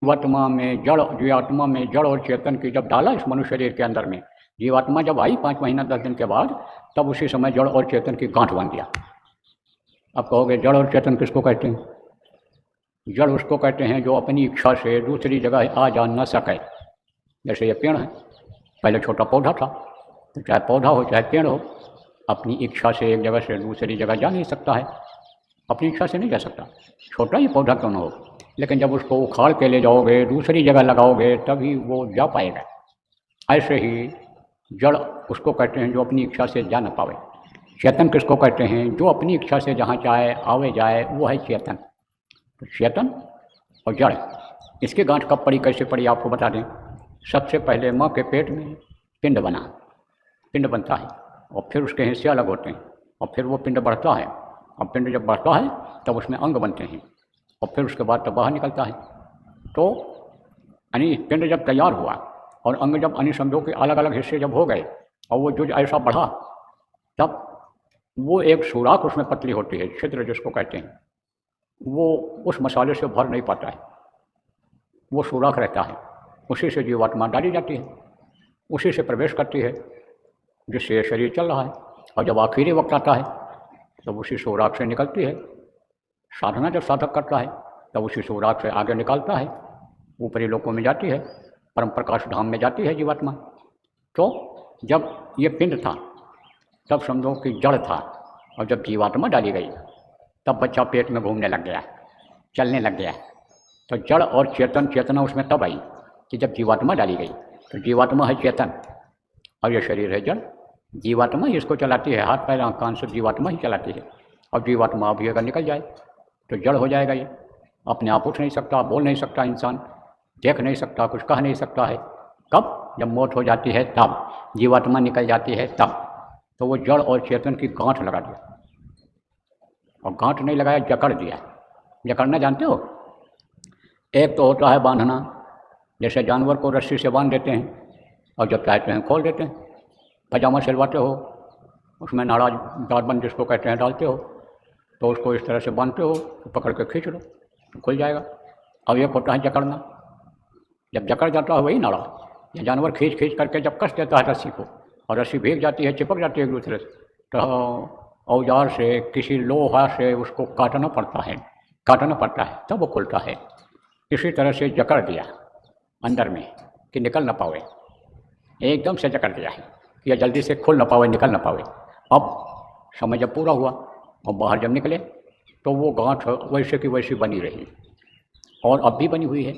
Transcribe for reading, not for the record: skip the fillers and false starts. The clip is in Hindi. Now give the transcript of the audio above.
जीवात्मा में जड़ और चेतन की जब डाला इस मनुष्य शरीर के अंदर में, जीवात्मा जब आई 5 महीना 10 दिन के बाद, तब उसी समय जड़ और चेतन की गांठ बन गया। अब कहोगे जड़ और चेतन किसको कहते हैं? जड़ उसको कहते हैं जो अपनी इच्छा से दूसरी जगह आ जा न सके। जैसे ये पेड़ है, पहले छोटा पौधा था, तो चाहे पौधा हो चाहे पेड़ हो, अपनी इच्छा से एक जगह से दूसरी जगह जा नहीं सकता है, अपनी इच्छा से नहीं जा सकता, छोटा ही पौधा क्यों न हो। लेकिन जब उसको उखाड़ के ले जाओगे, दूसरी जगह लगाओगे, तभी वो जा पाएगा। ऐसे ही जड़ उसको कहते हैं जो अपनी इच्छा से जा न पावे। चेतन किसको कहते हैं? जो अपनी इच्छा से जहाँ चाहे आवे जाए, वो है चेतन। तो चेतन और जड़, इसकी गांठ कब पड़ी, कैसे पड़ी, आपको बता दें। सबसे पहले माँ के पेट में पिंड बना, पिंड बनता है और फिर उसके हिस्से अलग होते हैं और फिर वो पिंड बढ़ता है, और पिंड जब बढ़ता है तब उसमें अंग बनते हैं और फिर उसके बाद तब बाहर निकलता है। तो यानी पिंड जब तैयार हुआ और अंग जब यानी समझो कि अलग अलग हिस्से जब हो गए और वो जो ऐसा बढ़ा, तब वो एक सुराख उसमें पतली होती है, छिद्र जिसको कहते हैं, वो उस मसाले से भर नहीं पाता है, वो सुराख रहता है, उसी से जीवात्मा डाली जाती है, उसी से प्रवेश करती है, जिससे शरीर चल रहा है। और जब आखिरी वक्त आता है तब उसी सुराख से निकलती है। साधना जब साधक करता है तब उसी सुराख से आगे निकलता है, ऊपरी लोकों में जाती है, परम प्रकाश धाम में जाती है जीवात्मा। तो जब ये पिंड था तब समझो कि जड़ था, और जब जीवात्मा डाली गई तब बच्चा पेट में घूमने लग गया, चलने लग गया। तो जड़ और चेतन, चेतना उसमें तब आई कि जब जीवात्मा डाली गई। तो जीवात्मा है चेतन और ये शरीर है जड़। जीवात्मा ही इसको चलाती है, हाथ पैर आँख कान सब जीवात्मा ही चलाती है। और जीवात्मा अभी अगर निकल जाए तो जड़ हो जाएगा। ये अपने आप उठ नहीं सकता, बोल नहीं सकता, इंसान देख नहीं सकता, कुछ कह नहीं सकता है। कब? जब मौत हो जाती है तब, जीवात्मा निकल जाती है तब। तो वो जड़ और चेतन की गांठ लगा दिया, और गांठ नहीं लगाया, जकड़ दिया। जकड़ना जानते हो? एक तो होता है बांधना, जैसे जानवर को रस्सी से बांध देते हैं और जब चाहते हैं खोल देते हैं। पजामा सिलवाते हो, उसमें नाड़ा दारबंद जिसको कहते हैं डालते हो, तो उसको इस तरह से बांधते हो, तो पकड़ के खींच लो तो खुल जाएगा। अब एक होता है जकड़ना, जब जकड़ जाता है वही नाड़ा, या जानवर खींच खींच करके जब कस देता है रस्सी को और रस्सी भीग जाती है, चिपक जाती है एक दूसरे से, तो औजार से, किसी लोहा से उसको काटना पड़ता है तब वो खुलता है। इसी तरह से जकड़ दिया अंदर में कि निकल ना पावे, एकदम से जकड़ दिया है कि यह जल्दी से खुल ना पावे, निकल ना पावे। अब समय जब पूरा हुआ और बाहर जब निकले तो वो गांठ वैसे की वैसी बनी रही, और अब भी बनी हुई है।